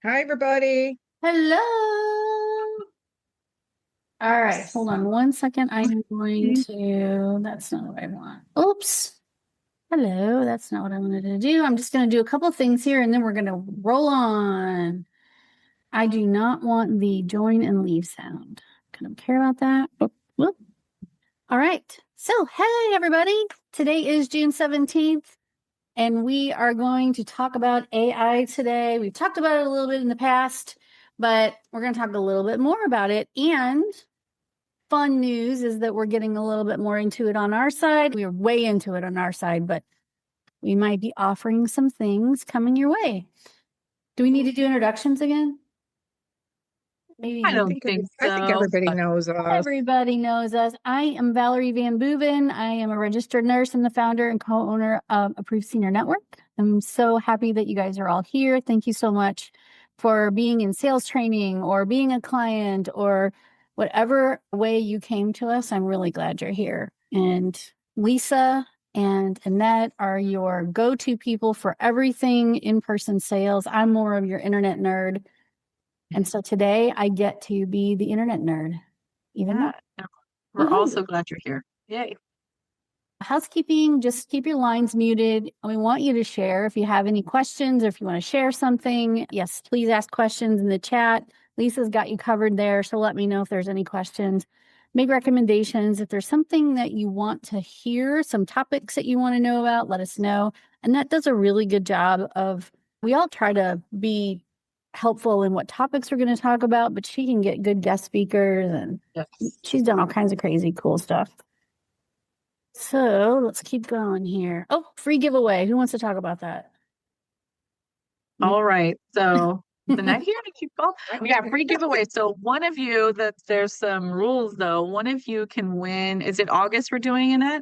Hi, everybody. Hello. All right, hold on one second. I'm going to, that's not what I want. Oops. Hello, that's not what I wanted to do. I'm just going to do a couple things here and then we're going to roll on. I do not want the join and leave sound. I don't care about that. Oh, whoop. All right. So, hey, everybody. Today is June 17th, and we are going to talk about AI today. We've talked about it a little bit in the past, but we're going to talk a little bit more about it. And fun news is that we're getting a little bit more into it on our side. We are way into it on our side, but we might be offering some things coming your way. Do we need to do introductions again? Maybe I I don't think think I think so, everybody but knows us. everybody knows us. I am Valerie Van Boeven. I am a registered nurse and the founder and co-owner of Approved Senior Network. I'm so happy that you guys are all here. Thank you so much for being in sales training or being a client or whatever way you came to us. I'm really glad you're here. And Lisa and Annette are your go-to people for everything in-person sales. I'm more of your internet nerd. And so today I get to be the internet nerd, even more. yeah, we're Woohoo. also glad you're here. Yay. Housekeeping, just keep your lines muted. We want you to share if you have any questions or if you want to share something. Yes, please ask questions in the chat. Lisa's got you covered there, so let me know if there's any questions. Make recommendations. If there's something that you want to hear, some topics that you want to know about, let us know. And that does a really good job of, we all try to be helpful in what topics we're going to talk about, but she can get good guest speakers and Yes. she's done all kinds of crazy cool stuff. So let's keep going here. Oh, free giveaway. Who wants to talk about that? All right. So the next here to keep going. We got free giveaway. So one of you that there's some rules though. One of you can win. Is it August we're doing in it?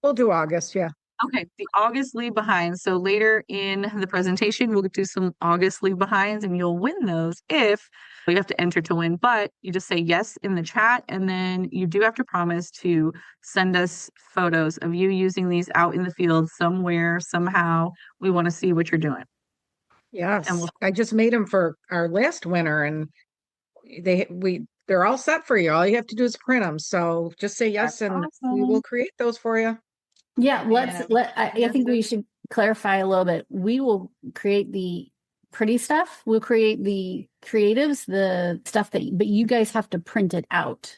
We'll do August, yeah. Okay, the August leave behind. So later in the presentation, we'll do some August leave behinds and you'll win those if you have to enter to win. But you just say yes in the chat, and then you do have to promise to send us photos of you using these out in the field somewhere, somehow. We want to see what you're doing. And Yes. we'll I just made them for our last winter and they're all set for you. All you have to do is print them. So just say that's yes and we will awesome. create those for you. Yeah, And I think we should clarify a little bit. We will create the pretty stuff. We'll create the creatives, the stuff but you guys have to print it out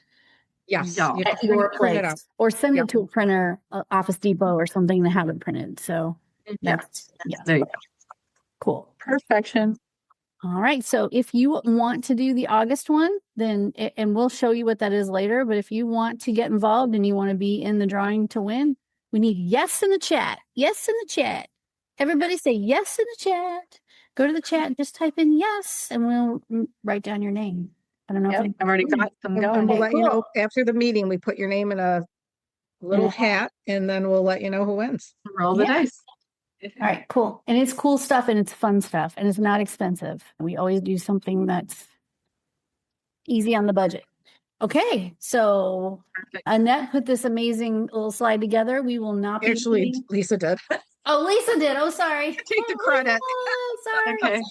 Yes. y'all. You have at to your print it out. place or send Yep. it to a printer, Office Depot or something to have it printed. So Yeah, yeah, there you go. cool. Perfection. All right. So if you want to do the August one, then, and we'll show you what that is later, but if you want to get involved and you want to be in the drawing to win, we need yes in the chat. Yes in the chat. Everybody say yes in the chat. Go to the chat and just type in yes, and we'll write down your name. I don't know Yep, if I've already got them And we'll okay, going. let you know cool. after the meeting, we put your name in a little And hat and then we'll let you know who wins. Roll the yeah. dice. All right, cool. And it's cool stuff and it's fun stuff and it's not expensive. We always do something that's easy on the budget. Okay, so Perfect. Annette put this amazing little slide together. We will not be Actually, doing... Lisa did. Oh, Lisa did. Oh, sorry. Take the credit. Oh, sorry. Okay.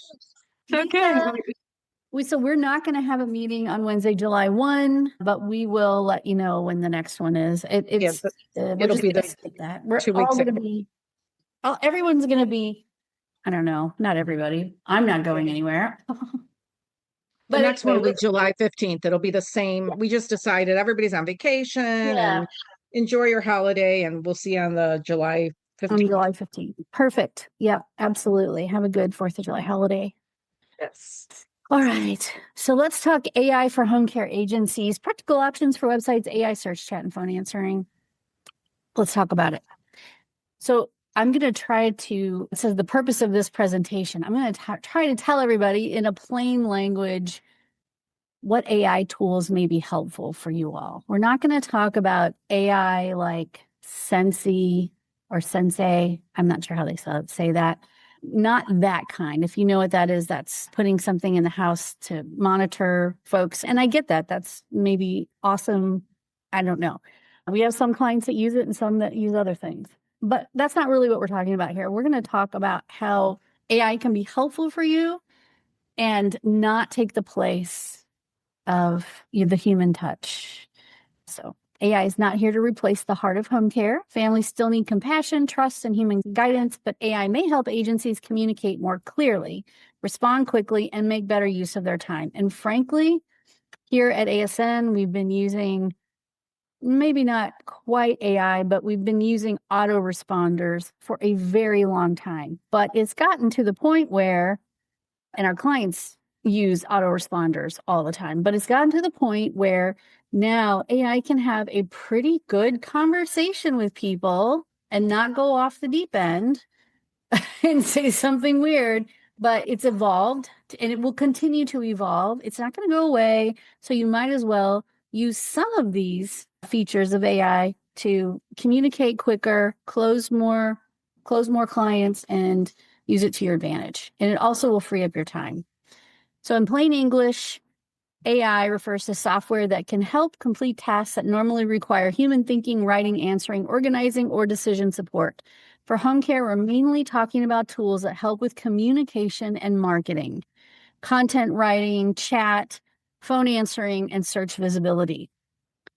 It's okay. Lisa, so we're not going to have a meeting on Wednesday, July 1, but we will let you know when the next one is. Yeah, We're it'll just be going to the skip that. We're 2 weeks all going to ago. be, everyone's going to be, I don't know, not everybody. I'm not going anywhere. The But next one will anyway, be July 15th. It'll be the same. We just decided everybody's on vacation yeah, and enjoy your holiday, and we'll see you on the July on 15th. July 15th. Perfect. Yeah, absolutely. Have a good 4th of July holiday. Yes. All right. So let's talk AI for home care agencies, practical options for websites, AI search, chat, and phone answering. Let's talk about it. So I'm going to try to, it says the purpose of this presentation, I'm going to try to tell everybody in a plain language what AI tools may be helpful for you all. We're not going to talk about AI like Sensei or Sensei. I'm not sure how they say that. Not that kind. If you know what that is, that's putting something in the house to monitor folks. And I get that. That's maybe awesome. I don't know. We have some clients that use it and some that use other things. But that's not really what we're talking about here. We're going to talk about how AI can be helpful for you and not take the place of the human touch. So AI is not here to replace the heart of home care. Families still need compassion, trust, and human guidance, but AI may help agencies communicate more clearly, respond quickly, and make better use of their time. And frankly, here at ASN, we've been using, maybe not quite AI, but we've been using autoresponders for a very long time. But it's gotten to the point where, and our clients use autoresponders all the time, but it's gotten to the point where now AI can have a pretty good conversation with people and not go off the deep end and say something weird, but it's evolved and it will continue to evolve. It's not going to go away. So you might as well use some of these features of AI to communicate quicker, close more clients, and use it to your advantage. And it also will free up your time. So in plain English, AI refers to software that can help complete tasks that normally require human thinking, writing, answering, organizing, or decision support. For home care, we're mainly talking about tools that help with communication and marketing, content writing, chat, phone answering, and search visibility.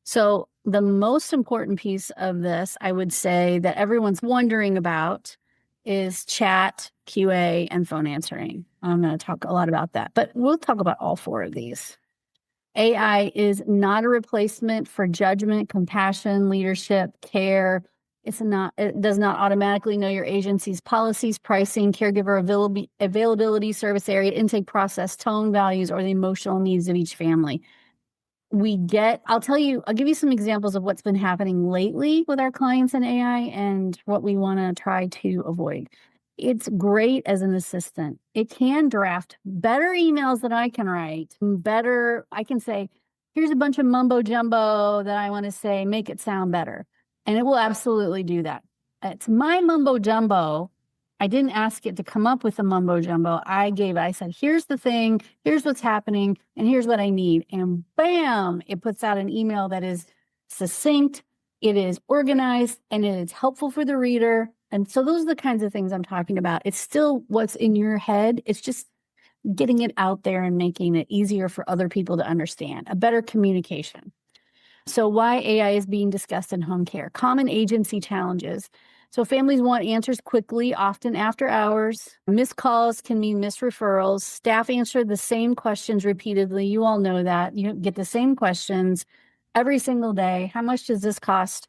So the most important piece of this, I would say, that everyone's wondering about is chat, QA, and phone answering. I'm going to talk a lot about that, but we'll talk about all four of these. AI is not a replacement for judgment, compassion, leadership, care. It does not automatically know your agency's policies, pricing, caregiver availability, service area, intake process, tone, values, or the emotional needs of each family. I'll give you some examples of what's been happening lately with our clients in AI and what we want to try to avoid. It's great as an assistant. It can draft better emails than I can write. I can say, here's a bunch of mumbo jumbo that I want to say, make it sound better. And it will absolutely do that. It's my mumbo jumbo. I didn't ask it to come up with a mumbo jumbo. I said, here's the thing, here's what's happening, and here's what I need. And bam, it puts out an email that is succinct, it is organized, and it is helpful for the reader. And so those are the kinds of things I'm talking about. It's still what's in your head. It's just getting it out there and making it easier for other people to understand, a better communication. So why AI is being discussed in home care. Common agency challenges. So families want answers quickly, often after hours. Missed calls can mean missed referrals. Staff answer the same questions repeatedly. You all know that. You get the same questions every single day. How much does this cost?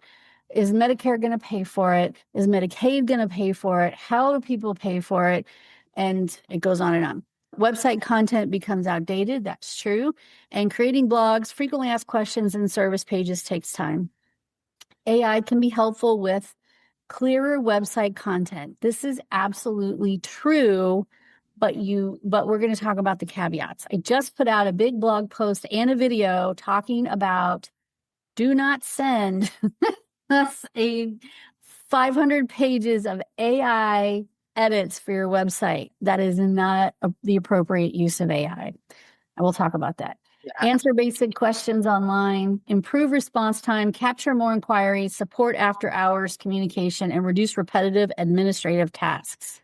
Is Medicare going to pay for it? Is Medicaid going to pay for it? How do people pay for it? And it goes on and on. Website content becomes outdated. That's true. And creating blogs, frequently asked questions, and service pages takes time. AI can be helpful with clearer website content. This is absolutely true, but we're going to talk about the caveats. I just put out a big blog post and a video talking about do not send us 500 pages of AI edits for your website. That is not the appropriate use of AI. I will talk about that. Yeah. Answer basic questions online, improve response time, capture more inquiries, support after hours communication, and reduce repetitive administrative tasks.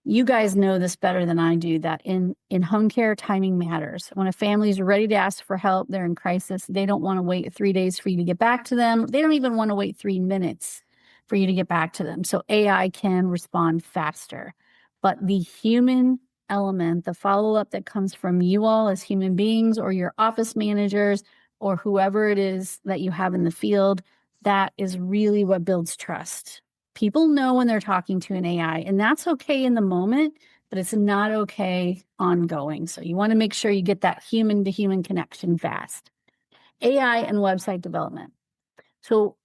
You guys know this better than I do, that in home care, timing matters. When a family is ready to ask for help, they're in crisis. They don't want to wait 3 days for you to get back to them. They don't even want to wait 3 minutes for you to get back to them. So AI can respond faster. But the human element, the follow-up that comes from you all as human beings or your office managers or whoever it is that you have in the field, that is really what builds trust. People know when they're talking to an AI, and that's okay in the moment, but it's not okay ongoing. So you want to make sure you get that human-to-human connection fast. AI and website development. So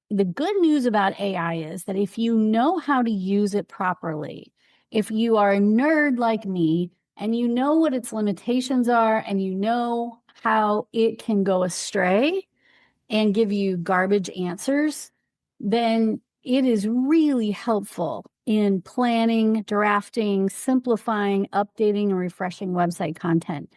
the good news about AI is that if you know how to use it properly, if you are a nerd like me and you know what its limitations are and you know how it can go astray and give you garbage answers, then it is really helpful in planning, drafting, simplifying, updating, and refreshing website content.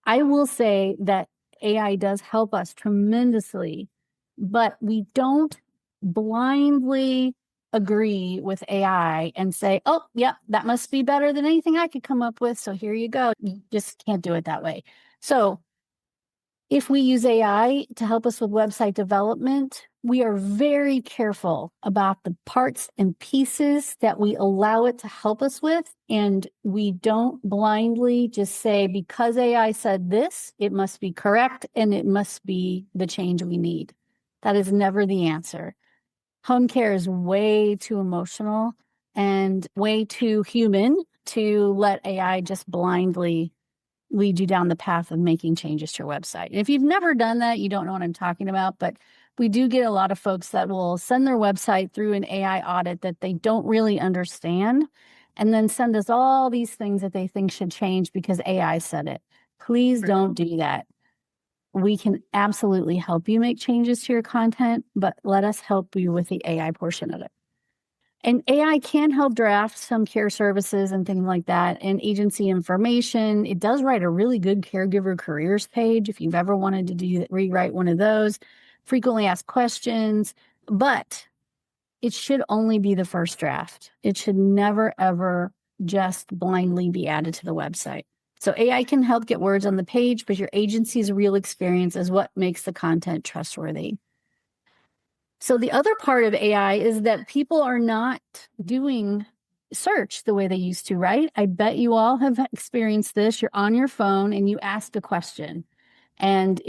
I will say that AI does help us tremendously, but we don't blindly agree with AI and say, oh, yep, that must be better than anything I could come up with. So here you go. You just can't do it that way. So if we use AI to help us with website development, we are very careful about the parts and pieces that we allow it to help us with. And we don't blindly just say, because AI said this, it must be correct and it must be the change we need. That is never the answer. Home care is way too emotional and way too human to let AI just blindly lead you down the path of making changes to your website. If you've never done that, you don't know what I'm talking about, but we do get a lot of folks that will send their website through an AI audit that they don't really understand, and then send us all these things that they think should change because AI said it. Please don't do that. We can absolutely help you make changes to your content, but let us help you with the AI portion of it. And AI can help draft some care services and things like that, and agency information. It does write a really good caregiver careers page if you've ever wanted to rewrite one of those. Frequently asked questions, but it should only be the first draft. It should never, ever just blindly be added to the website. So AI can help get words on the page, but your agency's real experience is what makes the content trustworthy. So the other part of AI is that people are not doing search the way they used to, right? I bet you all have experienced this. You're on your phone and you ask a question. And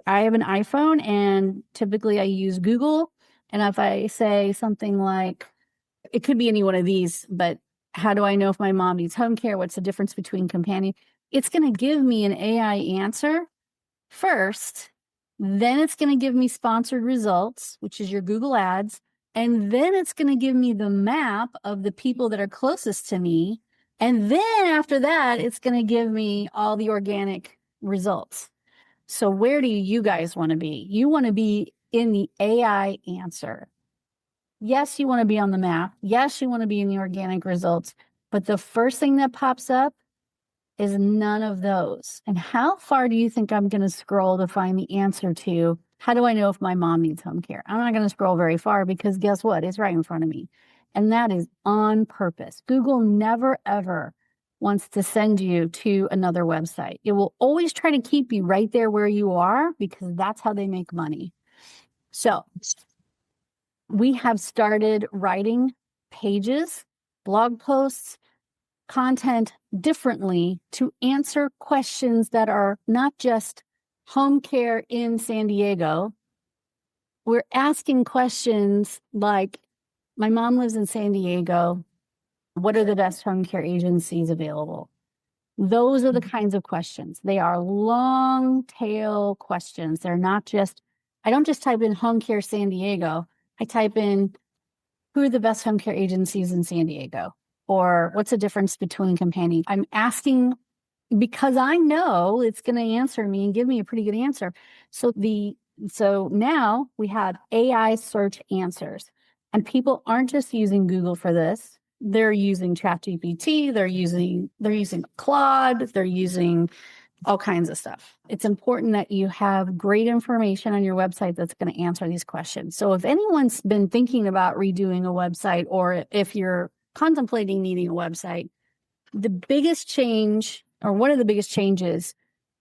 I have an iPhone and typically I use Google. And if I say something like, it could be any one of these, but how do I know if my mom needs home care? What's the difference between companion? It's going to give me an AI answer first. Then it's going to give me sponsored results, which is your Google ads. And then it's going to give me the map of the people that are closest to me. And then after that, it's going to give me all the organic results. So where do you guys want to be? You want to be in the AI answer. Yes, you want to be on the map. Yes, you want to be in the organic results. But the first thing that pops up is none of those. And how far do you think I'm going to scroll to find the answer to, how do I know if my mom needs home care? I'm not going to scroll very far because guess what? It's right in front of me. And that is on purpose. Google never, ever wants to send you to another website. It will always try to keep you right there where you are because that's how they make money. So we have started writing pages, blog posts, content differently to answer questions that are not just home care in San Diego. We're asking questions like, my mom lives in San Diego. What are the best home care agencies available? Those are the kinds of questions. They are long tail questions. They're not just, I don't just type in home care San Diego. I type in, who are the best home care agencies in San Diego? Or what's the difference between companion? I'm asking because I know it's going to answer me and give me a pretty good answer. So now we have AI search answers, and people aren't just using Google for this. They're using ChatGPT. They're using Claude. They're using all kinds of stuff. It's important that you have great information on your website that's going to answer these questions. So if anyone's been thinking about redoing a website, or if you're contemplating needing a website, the biggest change, or one of the biggest changes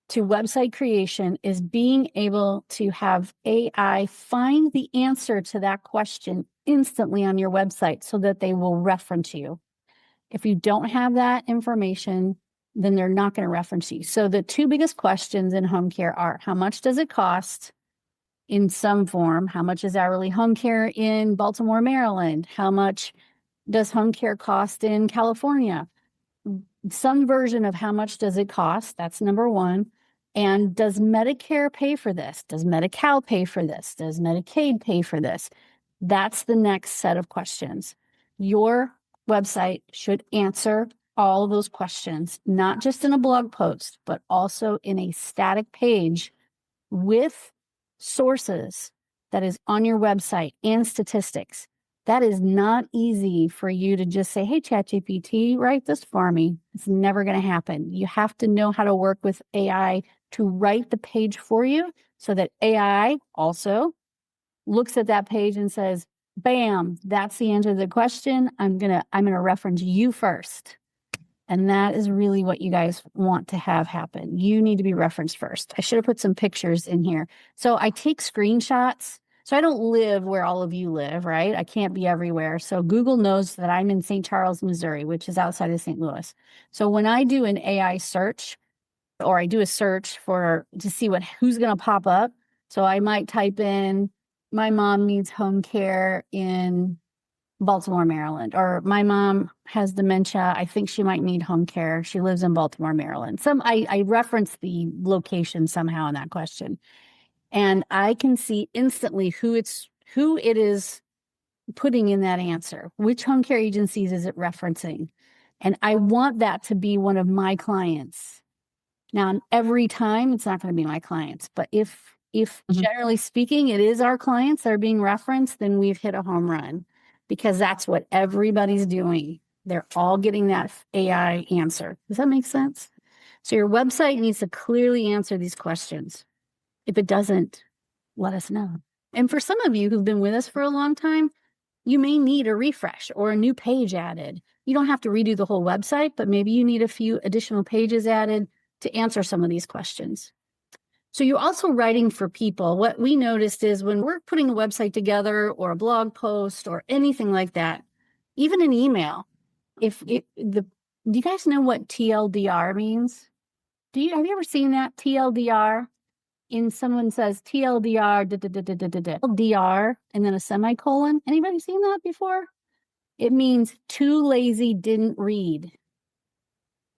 to website creation, is being able to have AI find the answer to that question instantly on your website so that they will reference you. If you don't have that information, then they're not going to reference you. So the two biggest questions in home care are, how much does it cost in some form? How much is hourly home care in Baltimore, Maryland? How much does home care cost in California? Some version of how much does it cost? That's number one. And does Medicare pay for this? Does Medi-Cal pay for this? Does Medicaid pay for this? That's the next set of questions. Your website should answer all of those questions, not just in a blog post, but also in a static page with sources that is on your website and statistics. That is not easy for you to just say, hey, ChatGPT, write this for me. It's never going to happen. You have to know how to work with AI to write the page for you so that AI also looks at that page and says, bam, that's the answer to the question. I'm gonna reference you first. And that is really what you guys want to have happen. You need to be referenced first. I should have put some pictures in here. So I take screenshots. So I don't live where all of you live, right? I can't be everywhere. So Google knows that I'm in St. Charles, Missouri, which is outside of St. Louis. So when I do an AI search, or I do a search to see who's going to pop up. So I might type in, my mom needs home care in Baltimore, Maryland, or my mom has dementia. I think she might need home care. She lives in Baltimore, Maryland. I reference the location somehow in that question. And I can see instantly who it is putting in that answer. Which home care agencies is it referencing? And I want that to be one of my clients. Now, every time it's not going to be my clients, but if generally speaking, it is our clients that are being referenced, then we've hit a home run, because that's what everybody's doing. They're all getting that AI answer. Does that make sense? So your website needs to clearly answer these questions. If it doesn't, let us know. And for some of you who've been with us for a long time, you may need a refresh or a new page added. You don't have to redo the whole website, but maybe you need a few additional pages added to answer some of these questions. So you're also writing for people. What we noticed is when we're putting a website together or a blog post or anything like that, even an email, do you guys know what TLDR means? Have you ever seen that TLDR? Someone says TLDR, DR, and then a semicolon. Anybody seen that before? It means too lazy, didn't read.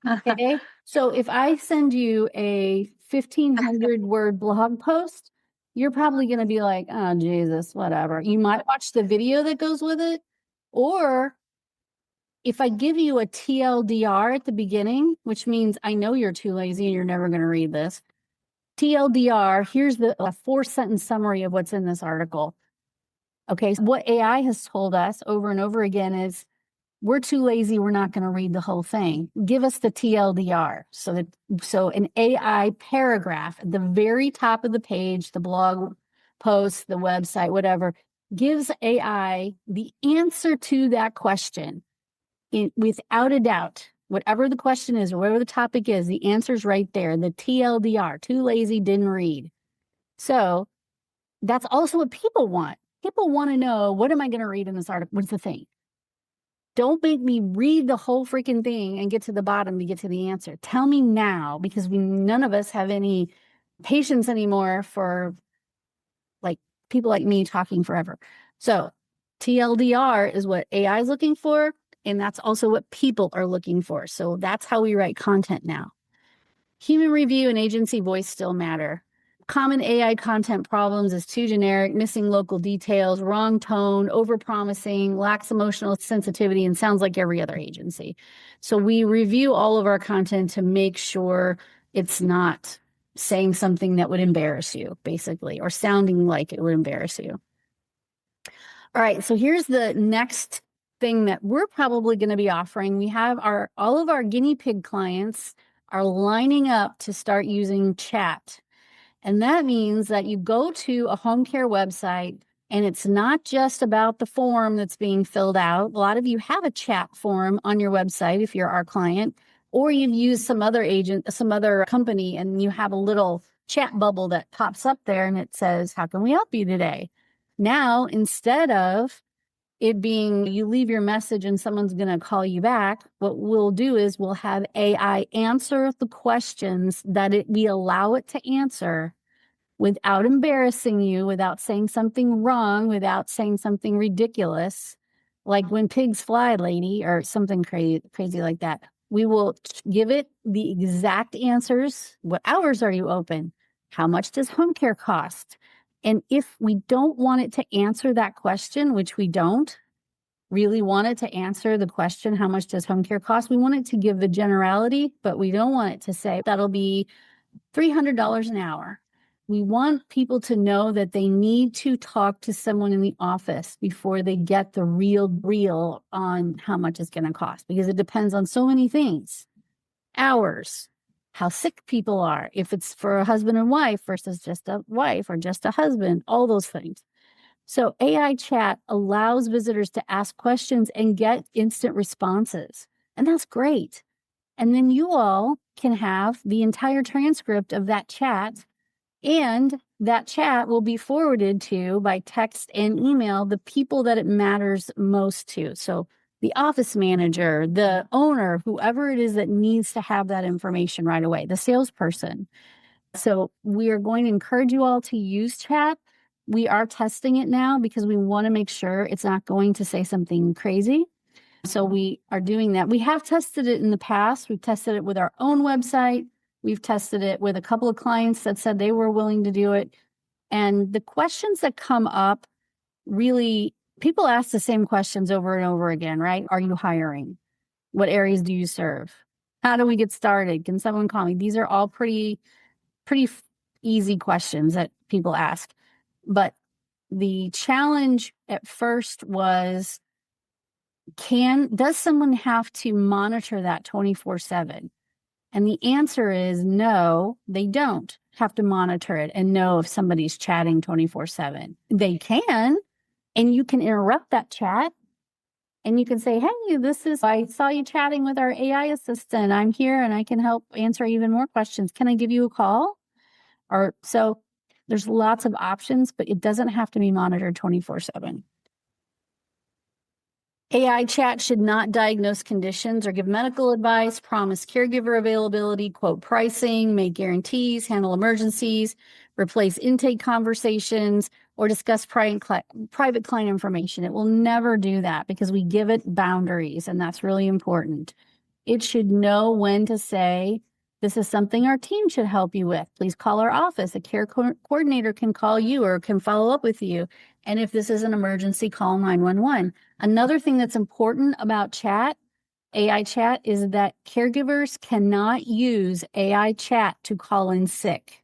Okay. So if I send you a 1,500 word blog post, you're probably going to be like, oh, Jesus, whatever. You might watch the video that goes with it. Or if I give you a TLDR at the beginning, which means I know you're too lazy and you're never going to read this. TLDR, here's a 4-sentence summary of what's in this article. Okay. So what AI has told us over and over again is, we're too lazy. We're not going to read the whole thing. Give us the TLDR. So an AI paragraph at the very top of the page, the blog post, the website, whatever, gives AI the answer to that question without a doubt. Whatever the question is or whatever the topic is, the answer's right there. The TLDR, too lazy, didn't read. So that's also what people want. People want to know, what am I going to read in this article? What's the thing? Don't make me read the whole freaking thing and get to the bottom to get to the answer. Tell me now, because none of us have any patience anymore for people like me talking forever. So TLDR is what AI is looking for, and that's also what people are looking for. So that's how we write content now. Human review and agency voice still matter. Common AI content problems is too generic, missing local details, wrong tone, overpromising, lacks emotional sensitivity, and sounds like every other agency. So we review all of our content to make sure it's not saying something that would embarrass you, basically, or sounding like it would embarrass you. All right, so here's the next thing that we're probably going to be offering. We have all of our guinea pig clients are lining up to start using chat. And that means that you go to a home care website, and it's not just about the form that's being filled out. A lot of you have a chat form on your website if you're our client, or you've used some other company, and you have a little chat bubble that pops up there and it says, how can we help you today? Now, instead of it being you leave your message and someone's going to call you back, what we'll do is we'll have AI answer the questions that we allow it to answer without embarrassing you, without saying something wrong, without saying something ridiculous, like when pigs fly, lady, or something crazy like that. We will give it the exact answers. What hours are you open? How much does home care cost? And if we don't want it to answer that question, which we don't really want it to answer the question, how much does home care cost? We want it to give the generality, but we don't want it to say that'll be $300 an hour. We want people to know that they need to talk to someone in the office before they get the real on how much it's going to cost, because it depends on so many things. Hours, how sick people are, if it's for a husband and wife versus just a wife or just a husband, all those things. So AI chat allows visitors to ask questions and get instant responses. And that's great. And then you all can have the entire transcript of that chat, and that chat will be forwarded to by text and email the people that it matters most to. So the office manager, the owner, whoever it is that needs to have that information right away, the salesperson. So we are going to encourage you all to use chat. We are testing it now because we want to make sure it's not going to say something crazy. So we are doing that. We have tested it in the past. We've tested it with our own website. We've tested it with a couple of clients that said they were willing to do it. And the questions that come up, really, people ask the same questions over and over again, right? Are you hiring? What areas do you serve? How do we get started? Can someone call me? These are all pretty easy questions that people ask. But the challenge at first was, does someone have to monitor that 24/7? And the answer is no, they don't have to monitor it and know if somebody's chatting 24/7. They can, and you can interrupt that chat and you can say, hey, I saw you chatting with our AI assistant. I'm here and I can help answer even more questions. Can I give you a call? Or so there's lots of options, but it doesn't have to be monitored 24/7. AI chat should not diagnose conditions or give medical advice, promise caregiver availability, quote pricing, make guarantees, handle emergencies, replace intake conversations, or discuss private client information. It will never do that because we give it boundaries, and that's really important. It should know when to say, this is something our team should help you with. Please call our office. A care coordinator can call you or can follow up with you. And if this is an emergency, call 911. Another thing that's important about chat, AI chat, is that caregivers cannot use AI chat to call in sick.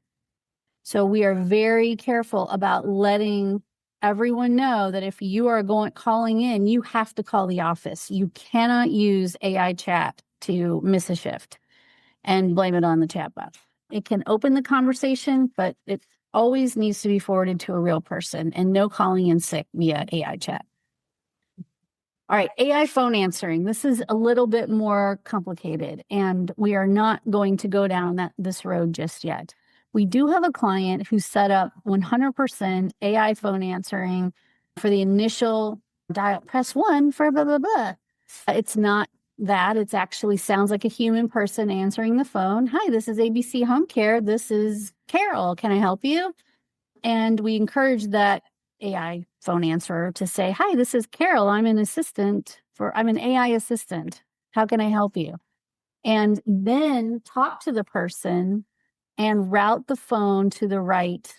So we are very careful about letting everyone know that if you are calling in, you have to call the office. You cannot use AI chat to miss a shift and blame it on the chatbot. It can open the conversation, but it always needs to be forwarded to a real person, and no calling in sick via AI chat. All right, AI phone answering. This is a little bit more complicated, and we are not going to go down this road just yet. We do have a client who set up 100% AI phone answering for the initial dial. Press 1 for blah, blah, blah. It's not that. It actually sounds like a human person answering the phone. Hi, this is ABC Home Care. This is Carol. Can I help you? And we encourage that AI phone answerer to say, hi, this is Carol. I'm an AI assistant. How can I help you? And then talk to the person and route the phone to the right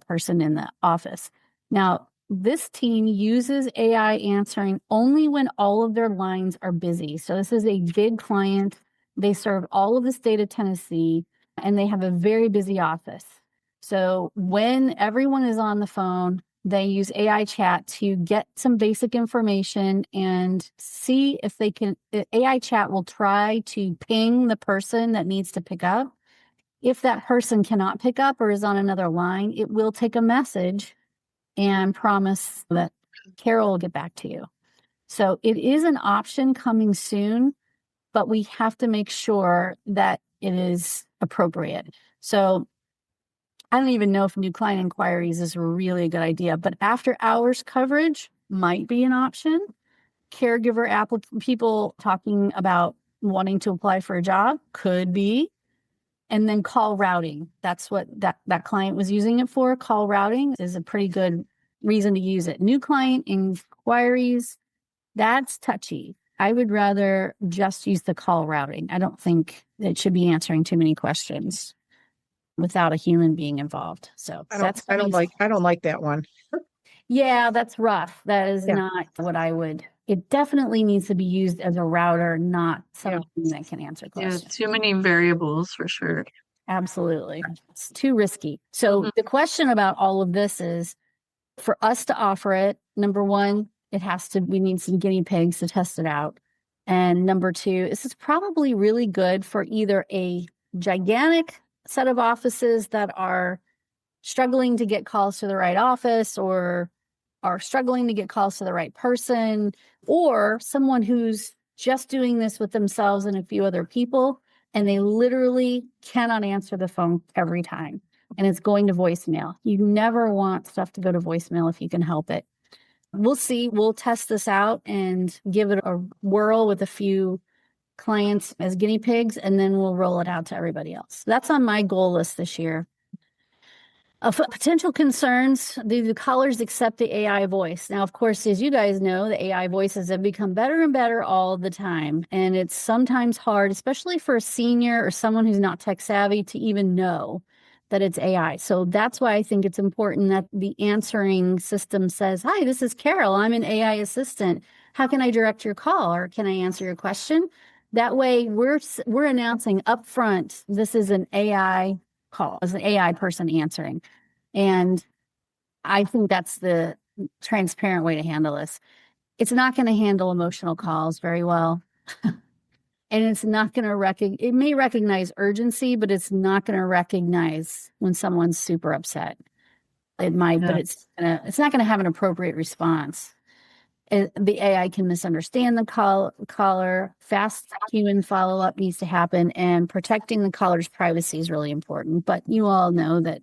person in the office. Now, this team uses AI answering only when all of their lines are busy. So this is a big client. They serve all of the state of Tennessee, and they have a very busy office. So when everyone is on the phone, they use AI chat to get some basic information and see if they can. AI chat will try to ping the person that needs to pick up. If that person cannot pick up or is on another line, it will take a message and promise that Carol will get back to you. So it is an option coming soon, but we have to make sure that it is appropriate. So I don't even know if new client inquiries is really a good idea, but after hours coverage might be an option. Caregiver people talking about wanting to apply for a job could be. And then call routing. That's what that client was using it for. Call routing is a pretty good reason to use it. New client inquiries, that's touchy. I would rather just use the call routing. I don't think it should be answering too many questions without a human being involved. So I don't like that one. Yeah, that's rough. That is Yeah. not what I would. It definitely needs to be used as a router, not something that can answer Yeah, questions. too many variables for sure. Absolutely. It's too risky. So the question about all of this is, for us to offer it, number one, we need some guinea pigs to test it out. And number two, this is probably really good for either a gigantic set of offices that are struggling to get calls to the right office, or are struggling to get calls to the right person, or someone who's just doing this with themselves and a few other people, and they literally cannot answer the phone every time, and it's going to voicemail. You never want stuff to go to voicemail if you can help it. We'll see. We'll test this out and give it a whirl with a few clients as guinea pigs, and then we'll roll it out to everybody else. That's on my goal list this year. Of potential concerns, do the callers accept the AI voice? Now, of course, as you guys know, the AI voices have become better and better all the time. And it's sometimes hard, especially for a senior or someone who's not tech savvy, to even know that it's AI. So that's why I think it's important that the answering system says, "Hi, this is Carol. I'm an AI assistant. How can I direct your call, or can I answer your question?" That way we're announcing up front, this is an AI call, as an AI person answering. And I think that's the transparent way to handle this. It's not going to handle emotional calls very well. And it's not going to it may recognize urgency, but it's not going to recognize when someone's super upset. It might, but it's not going to have an appropriate response. The AI can misunderstand the caller. Fast human follow-up needs to happen, and protecting the caller's privacy is really important. But you all know that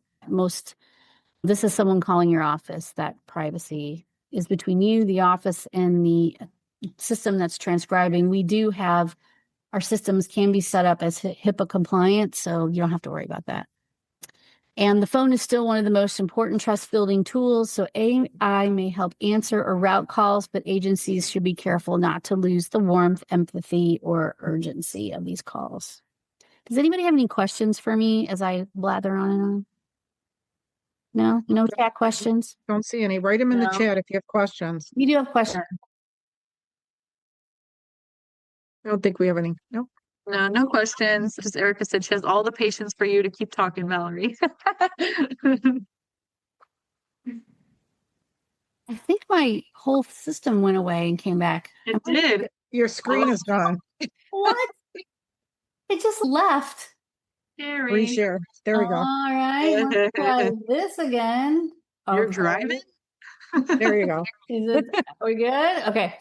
this is someone calling your office. That privacy is between you, the office, and the system that's transcribing. We do have, our systems can be set up as HIPAA compliant, so you don't have to worry about that. And the phone is still one of the most important trust building tools. So AI may help answer or route calls, but agencies should be careful not to lose the warmth, empathy, or urgency of these calls. Does anybody have any questions for me as I blather on and on? No? No chat questions? Don't see any. Write them in the No. chat if you have questions. You do have questions. I don't think we have any. No. No, no questions. Just Erica said she has all the patience for you to keep talking, Valerie. I think my whole system went away and came back. It did. Your screen is gone. What? It just left. Scary. Reshare. There we go. All right, let's try this again. You're Okay. driving? There you go. Are we good? Okay.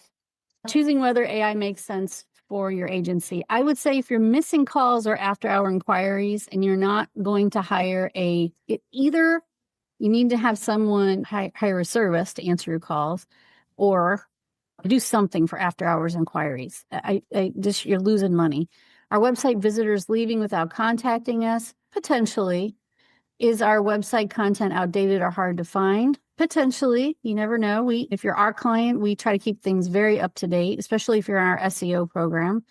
Choosing whether AI makes sense for your agency. I would say if you're missing calls or after-hour inquiries and you're not going to hire either you need to have someone hire a service to answer your calls, or do something for after-hours inquiries. You're losing money. Our website visitors leaving without contacting us? Potentially. Is our website content outdated or hard to find? Potentially. You never know. If you're our client, we try to keep things very up to date, especially if you're in our SEO program.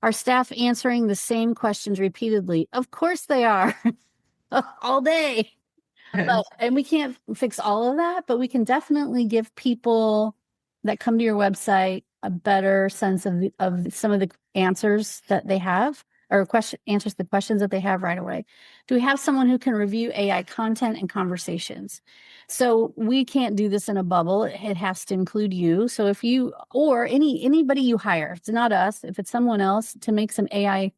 Are staff answering the same questions repeatedly? Of course they are. All day. And we can't fix all of that, but we can definitely give people that come to your website a better sense of some of the answers that they have, or answers the questions that they have right away. Do we have someone who can review AI content and conversations? So we can't do this in a bubble. It has to include you. So if you, or anybody you hire, if it's not us, if it's someone else, to make some AI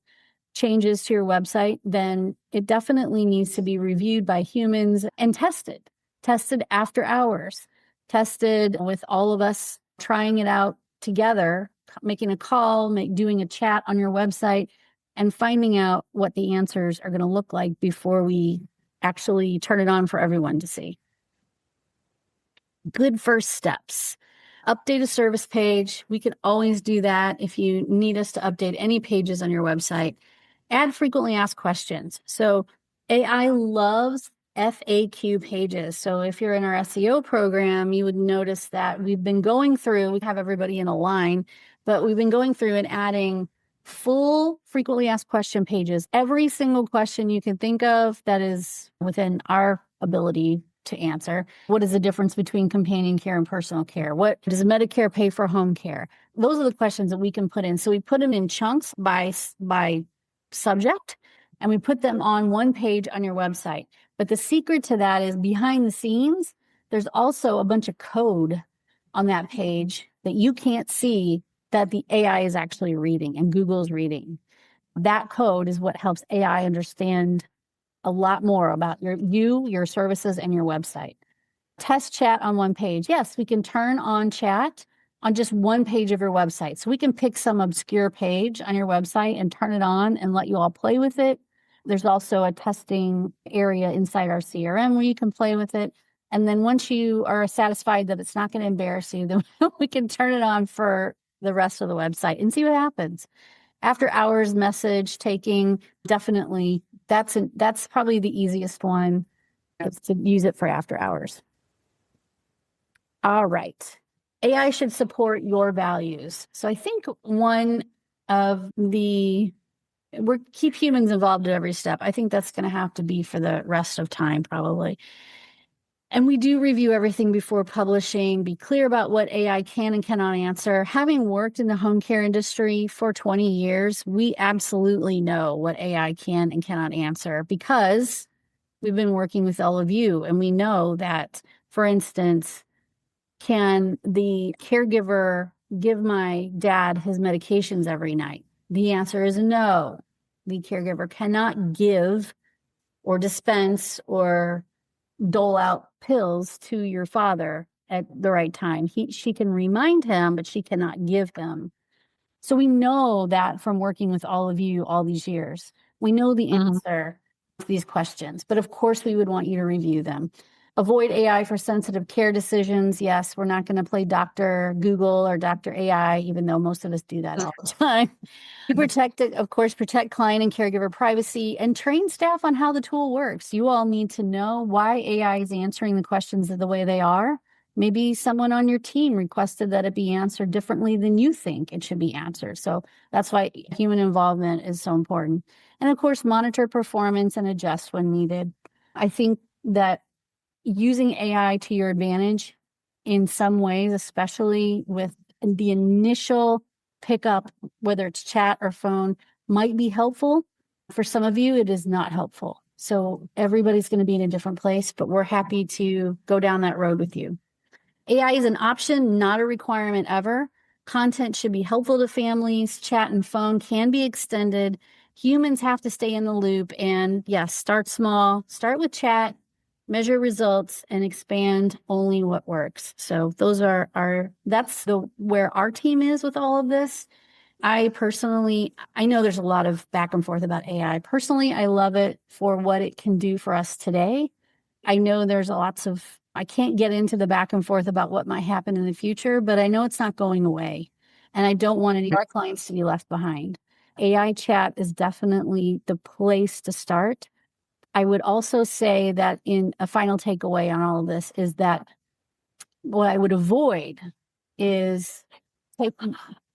changes to your website, then it definitely needs to be reviewed by humans and tested after hours, tested with all of us trying it out together, making a call, doing a chat on your website, and finding out what the answers are going to look like before we actually turn it on for everyone to see. Good first steps. Update a service page. We can always do that if you need us to update any pages on your website. Add frequently asked questions. So AI loves FAQ pages. So if you're in our SEO program, you would notice that we've been going through, we have everybody in a line, but we've been going through and adding full frequently asked question pages. Every single question you can think of that is within our ability to answer. What is the difference between companion care and personal care? What does Medicare pay for home care? Those are the questions that we can put in. So we put them in chunks by subject, and we put them on one page on your website. But the secret to that is behind the scenes, there's also a bunch of code on that page that you can't see that the AI is actually reading and Google's reading. That code is what helps AI understand a lot more about your services and your website. Test chat on one page. Yes, we can turn on chat on just one page of your website. So we can pick some obscure page on your website and turn it on and let you all play with it. There's also a testing area inside our CRM where you can play with it. And then once you are satisfied that it's not going to embarrass you, then we can turn it on for the rest of the website and see what happens. After hours message taking, definitely that's probably the easiest one, is to use it for after hours. All right. AI should support your values. So I think one of we keep humans involved at every step. I think that's going to have to be for the rest of time, probably. And we do review everything before publishing, be clear about what AI can and cannot answer. Having worked in the home care industry for 20 years, we absolutely know what AI can and cannot answer because we've been working with all of you. And we know that, for instance, can the caregiver give my dad his medications every night? The answer is no. The caregiver cannot give or dispense or dole out pills to your father at the right time. She can remind him, but she cannot give him. So we know that from working with all of you all these years. We know the answer to these questions, but of course we would want you to review them. Avoid AI for sensitive care decisions. Yes, we're not going to play Dr. Google or Dr. AI, even though most of us do that all the time. Protect client and caregiver privacy and train staff on how the tool works. You all need to know why AI is answering the questions the way they are. Maybe someone on your team requested that it be answered differently than you think it should be answered. So that's why human involvement is so important. And of course, monitor performance and adjust when needed. I think that using AI to your advantage in some ways, especially with the initial pickup, whether it's chat or phone, might be helpful. For some of you, it is not helpful. So everybody's going to be in a different place, but we're happy to go down that road with you. AI is an option, not a requirement ever. Content should be helpful to families. Chat and phone can be extended. Humans have to stay in the loop. And yes, start small. Start with chat, measure results, and expand only what works. So those are where our team is with all of this. I know there's a lot of back and forth about AI. Personally, I love it for what it can do for us today. I know there's I can't get into the back and forth about what might happen in the future, but I know it's not going away. And I don't want any of our clients to be left behind. AI chat is definitely the place to start. I would also say that in a final takeaway on all of this is that what I would avoid is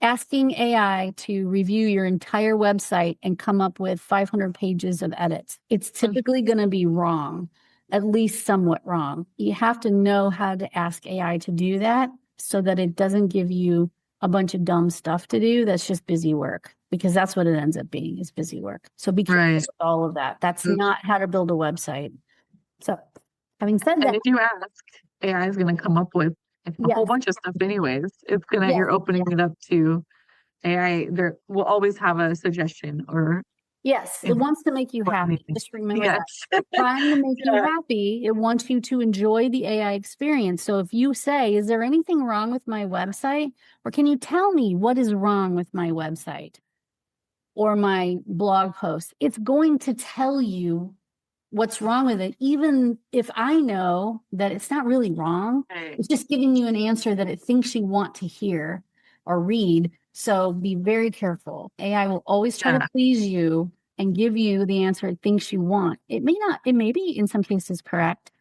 asking AI to review your entire website and come up with 500 pages of edits. It's typically going to be wrong, at least somewhat wrong. You have to know how to ask AI to do that so that it doesn't give you a bunch of dumb stuff to do that's just busy work, because that's what it ends up being, is busy work. So be careful with all of that. That's not how to build a website. So having said that, And if you ask, AI is going to come up with a whole bunch of stuff anyways. It's going to, you're opening it up to AI. There will always have a suggestion or. Yes, it wants to make you happy. Just remember that. Yes. Trying to make you happy, it wants you to enjoy the AI experience. So if you say, is there anything wrong with my website? Or can you tell me what is wrong with my website or my blog post? It's going to tell you what's wrong with it, even if I know that it's not really wrong. Right. It's just giving you an answer that it thinks you want to hear or read. So be very careful. AI will always try to please you and give you the answer it thinks you want. It may be in some cases correct,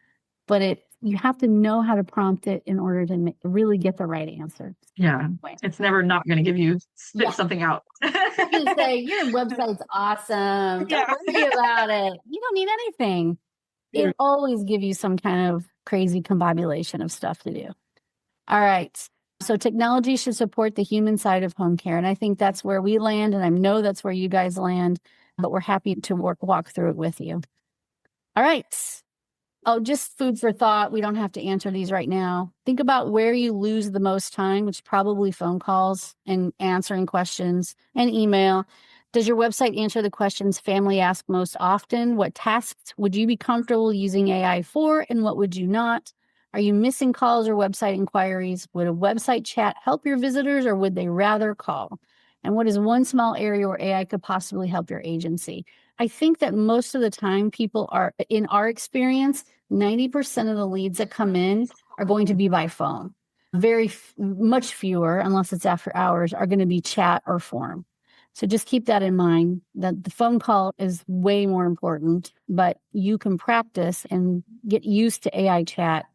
but you have to know how to prompt it in order to really get the right answer. Yeah. It's never not going to give you something out. You say, your website's awesome. Don't worry about it. You don't need anything. It'll always give you some kind of crazy combination of stuff to do. All right. So technology should support the human side of home care. And I think that's where we land. And I know that's where you guys land, but we're happy to walk through it with you. All right. Oh, just food for thought. We don't have to answer these right now. Think about where you lose the most time, which is probably phone calls and answering questions and email. Does your website answer the questions family ask most often? What tasks would you be comfortable using AI for, and what would you not? Are you missing calls or website inquiries? Would a website chat help your visitors or would they rather call? And what is one small area where AI could possibly help your agency? I think that most of the time people are, in our experience, 90% of the leads that come in are going to be by phone. Much fewer, unless it's after hours, are going to be chat or form. So just keep that in mind, that the phone call is way more important, but you can practice and get used to AI chat.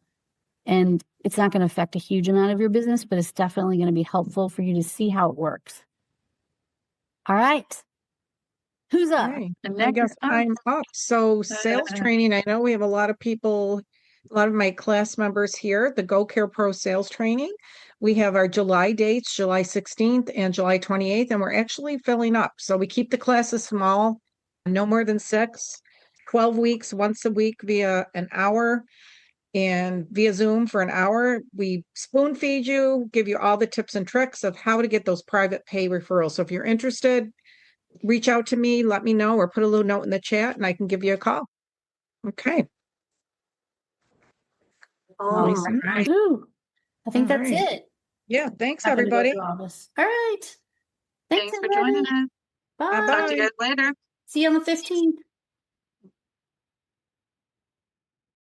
And it's not going to affect a huge amount of your business, but it's definitely going to be helpful for you to see how it works. All right. Who's up? Okay, And I next guess up- I'm up. So sales training, I know we have a lot of people, a lot of my class members here, the Go Care Pro sales training. We have our July dates, July 16th and July 28th, and we're actually filling up. So we keep the classes small, no more than 6, 12 weeks, once a week via an hour and via Zoom for an hour. We spoon feed you, give you all the tips and tricks of how to get those private pay referrals. So if you're interested, reach out to me, let me know, or put a little note in the chat and I can give you a call. Okay. All Lisa? right. Ooh, I think All that's right. it. Yeah, thanks, Not gonna go everybody. through all this. All right. Thanks for joining us. Bye. Bye-bye. Talk to you guys later. See you on the 15th.